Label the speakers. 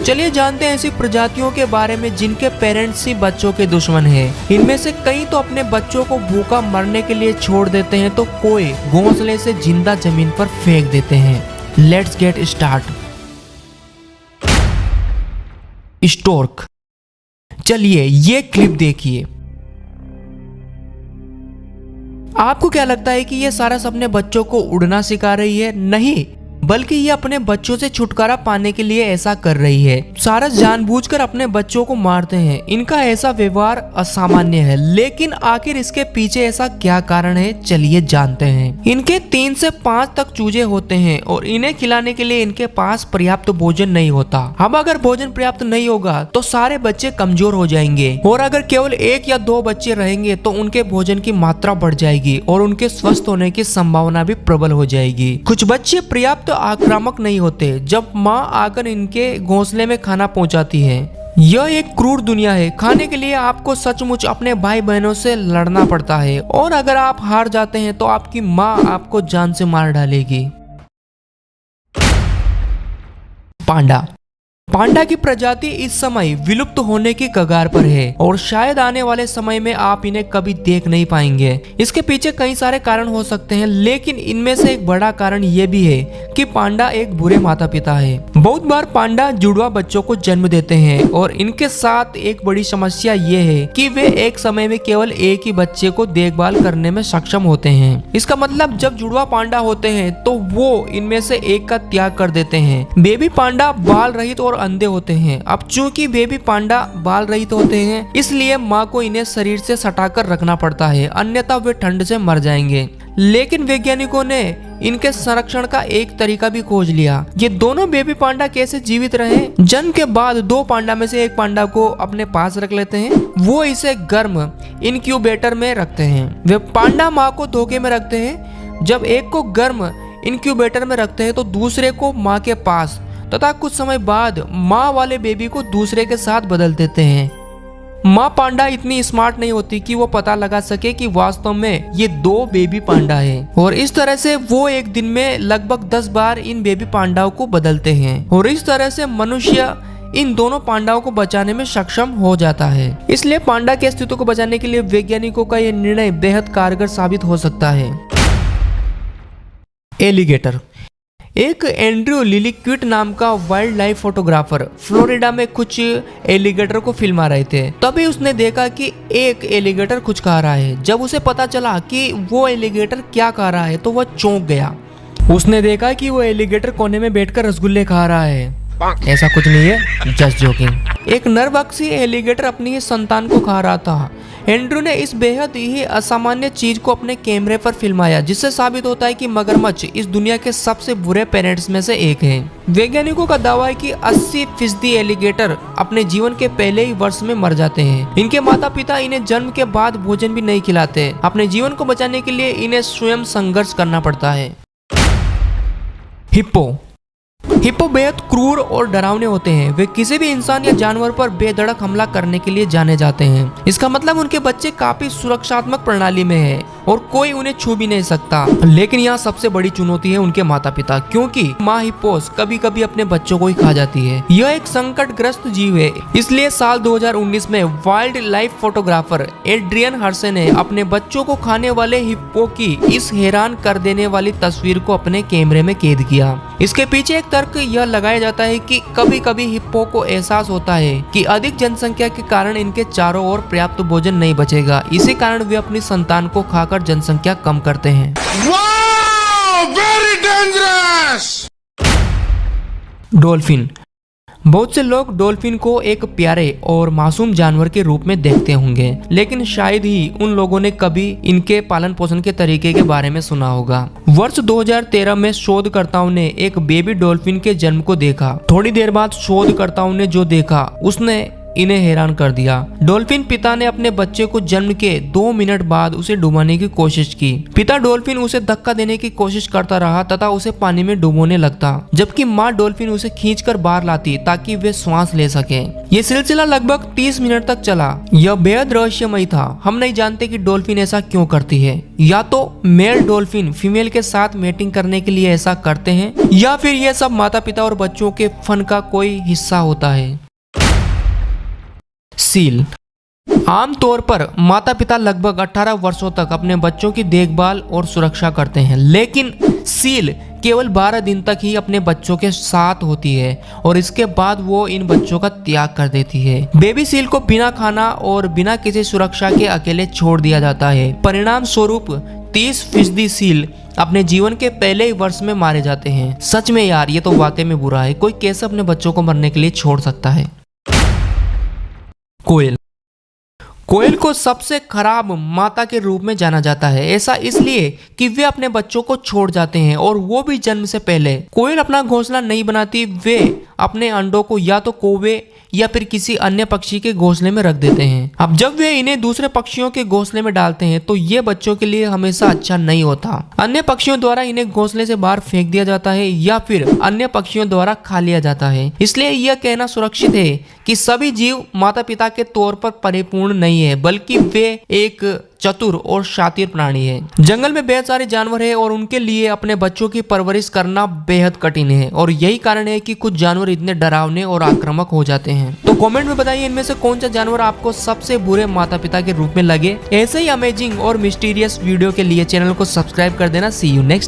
Speaker 1: चलिए जानते हैं ऐसी प्रजातियों के बारे में जिनके पेरेंट्स ही बच्चों के दुश्मन हैं। इनमें से कई तो अपने बच्चों को भूखा मरने के लिए छोड़ देते हैं, तो कोई घोंसले से जिंदा जमीन पर फेंक देते हैं। Let's get start. स्टोर्क। चलिए ये क्लिप देखिए। आपको क्या लगता है कि ये सारा अपने बच्चों को उड़ना सिखा रही है? नहीं, बल्कि ये अपने बच्चों से छुटकारा पाने के लिए ऐसा कर रही है। सारस जानबूझकर अपने बच्चों को मारते हैं। इनका ऐसा व्यवहार असामान्य है, लेकिन आखिर इसके पीछे ऐसा क्या कारण है, चलिए जानते हैं। इनके 3 से 5 तक चूजे होते हैं और इन्हें खिलाने के लिए इनके पास पर्याप्त भोजन नहीं होता। अब अगर भोजन पर्याप्त नहीं होगा तो सारे बच्चे कमजोर हो जाएंगे, और अगर केवल 1 या 2 बच्चे रहेंगे तो उनके भोजन की मात्रा बढ़ जाएगी और उनके स्वस्थ होने की संभावना भी प्रबल हो जाएगी। कुछ बच्चे पर्याप्त आक्रामक नहीं होते जब माँ आकर इनके घोंसले में खाना पहुंचाती है। यह एक क्रूर दुनिया है। खाने के लिए आपको सचमुच अपने भाई बहनों से लड़ना पड़ता है, और अगर आप हार जाते हैं तो आपकी माँ आपको जान से मार डालेगी। पांडा। पांडा की प्रजाति इस समय विलुप्त होने की कगार पर है, और शायद आने वाले समय में आप इन्हें कभी देख नहीं पाएंगे। इसके पीछे कई सारे कारण हो सकते हैं, लेकिन इनमें से एक बड़ा कारण ये भी है कि पांडा एक बुरे माता पिता है। बहुत बार पांडा जुड़वा बच्चों को जन्म देते हैं, और इनके साथ एक बड़ी समस्या ये है कि वे एक समय में केवल एक ही बच्चे को देखभाल करने में सक्षम होते हैं। इसका मतलब जब जुड़वा पांडा होते हैं तो वो इनमें से एक का त्याग कर देते हैं। बेबी पांडा बाल रहित और अंधे होते हैं। अब चूंकि बेबी पांडा बाल रहित होते हैं, इसलिए माँ को इन्हें शरीर से सटाकर रखना पड़ता है, अन्यथा वे ठंड से मर जाएंगे। लेकिन वैज्ञानिकों ने इनके संरक्षण का एक तरीका भी खोज लिया। ये दोनों बेबी पांडा कैसे जीवित रहे? जन्म के बाद 2 पांडा में से एक पांडा को अपने पास रख लेते हैं। वो इसे गर्म इनक्यूबेटर में रखते हैं। वे पांडा माँ को धोखे में रखते हैं। जब एक को गर्म इनक्यूबेटर में रखते हैं तो दूसरे को माँ के पास, तथा कुछ समय बाद माँ वाले बेबी को दूसरे के साथ बदल देते हैं। माँ पांडा इतनी स्मार्ट नहीं होती कि वो पता लगा सके कि वास्तव में ये 2 बेबी पांडा हैं, और इस तरह से वो एक दिन में लगभग 10 बार इन बेबी पांडाओं को बदलते हैं, और इस तरह से मनुष्य इन दोनों पांडाओं को बचाने में सक्षम हो जाता है। इसलिए पांडा के अस्तित्व को बचाने के लिए वैज्ञानिकों का यह निर्णय बेहद कारगर साबित हो सकता है। एलिगेटर। एक एंड्रयू लिलीक्विट नाम का वाइल्ड लाइफ फोटोग्राफर फ्लोरिडा में कुछ एलिगेटर को फिल्मा रहे थे। तभी उसने देखा कि एक एलिगेटर कुछ खा रहा है। जब उसे पता चला कि वो एलिगेटर क्या खा रहा है तो वह चौंक गया। उसने देखा कि वो एलिगेटर कोने में बैठकर रसगुल्ले खा रहा है। ऐसा कुछ नहीं है, जस्ट जोकिंग। एक नरभक्षी एलिगेटर अपनी ही संतान को खा रहा था। एंड्रू ने इस बेहद ही असामान्य चीज को अपने कैमरे पर फिल्माया, जिससे साबित होता है कि मगरमच्छ इस दुनिया के सबसे बुरे पेरेंट्स में से एक है। वैज्ञानिकों का दावा है कि 80% एलिगेटर अपने जीवन के पहले ही वर्ष में मर जाते हैं। इनके माता पिता इन्हें जन्म के बाद भोजन भी नहीं खिलाते। अपने जीवन को बचाने के लिए इन्हें स्वयं संघर्ष करना पड़ता है। हिप्पो। हिप्पो बेहद क्रूर और डरावने होते हैं। वे किसी भी इंसान या जानवर पर बेधड़क हमला करने के लिए जाने जाते हैं। इसका मतलब उनके बच्चे काफी सुरक्षात्मक प्रणाली में है और कोई उन्हें छू भी नहीं सकता। लेकिन यहाँ सबसे बड़ी चुनौती है उनके माता पिता, क्योंकि माँ हिप्पोस कभी कभी अपने बच्चों को ही खा जाती है। यह एक संकटग्रस्त जीव है। इसलिए साल 2019 में wildlife photographer Adrian Hersey ने अपने बच्चों को खाने वाले हिप्पो की इस हैरान कर देने वाली तस्वीर को अपने कैमरे में कैद किया। इसके पीछे एक तर्क यह लगाया जाता है कि कभी कभी हिप्पो को एहसास होता है कि अधिक जनसंख्या के कारण इनके चारों ओर पर्याप्त भोजन नहीं बचेगा। इसी कारण वे अपनी संतान को खाकर जनसंख्या कम करते हैं।
Speaker 2: Wow, very dangerous!
Speaker 1: डॉल्फिन। बहुत से लोग डॉल्फिन को एक प्यारे और मासूम जानवर के रूप में देखते होंगे, लेकिन शायद ही उन लोगों ने कभी इनके पालन पोषण के तरीके के बारे में सुना होगा। वर्ष 2013 में शोधकर्ताओं ने एक बेबी डॉल्फिन के जन्म को देखा। थोड़ी देर बाद शोधकर्ताओं ने जो देखा उसने इन्हें हैरान कर दिया। डॉल्फिन पिता ने अपने बच्चे को जन्म के 2 मिनट बाद उसे डुबाने की कोशिश की। पिता डॉल्फिन उसे धक्का देने की कोशिश करता रहा तथा उसे पानी में डुबोने लगता, जबकि माँ डॉल्फिन उसे खींचकर बाहर लाती ताकि वे श्वास ले सके। ये सिलसिला लगभग 30 मिनट तक चला। यह बेहद रहस्यमय था। हम नहीं जानते कि डॉल्फिन ऐसा क्यों करती है। या तो मेल डॉल्फिन फीमेल के साथ मेटिंग करने के लिए ऐसा करते हैं, या फिर यह सब माता पिता और बच्चों के फन का कोई हिस्सा होता है। सील। आमतौर पर माता पिता लगभग 18 वर्षों तक अपने बच्चों की देखभाल और सुरक्षा करते हैं, लेकिन सील केवल 12 दिन तक ही अपने बच्चों के साथ होती है और इसके बाद वो इन बच्चों का त्याग कर देती है। बेबी सील को बिना खाना और बिना किसी सुरक्षा के अकेले छोड़ दिया जाता है। परिणाम स्वरूप 30% सील अपने जीवन के पहले ही वर्ष में मारे जाते हैं। सच में यार, ये तो वाकई में बुरा है। कोई कैसे अपने बच्चों को मरने के लिए छोड़ सकता है। कोयल। कोयल को सबसे खराब माता के रूप में जाना जाता है। ऐसा इसलिए कि वे अपने बच्चों को छोड़ जाते हैं और वो भी जन्म से पहले। कोयल अपना घोंसला नहीं बनाती, वे अपने अंडों को या तो कौवे या फिर किसी अन्य पक्षी के घोंसले में रख देते हैं। अब जब वे इन्हें दूसरे पक्षियों के घोंसले में डालते हैं तो ये बच्चों के लिए हमेशा अच्छा नहीं होता। अन्य पक्षियों द्वारा इन्हें घोंसले से बाहर फेंक दिया जाता है या फिर अन्य पक्षियों द्वारा खा लिया जाता है। इसलिए यह कहना सुरक्षित है कि सभी जीव माता पिता के तौर पर परिपूर्ण नहीं है, बल्कि वे एक चतुर और शातिर प्राणी है। जंगल में बेहद सारे जानवर है और उनके लिए अपने बच्चों की परवरिश करना बेहद कठिन है और यही कारण है कि कुछ जानवर इतने डरावने और आक्रामक हो जाते हैं। तो कमेंट में बताइए इनमें से कौन सा जानवर आपको सबसे बुरे माता पिता के रूप में लगे। ऐसे ही अमेजिंग और मिस्टीरियस वीडियो के लिए चैनल को सब्सक्राइब कर देना। सी यू नेक्स्ट।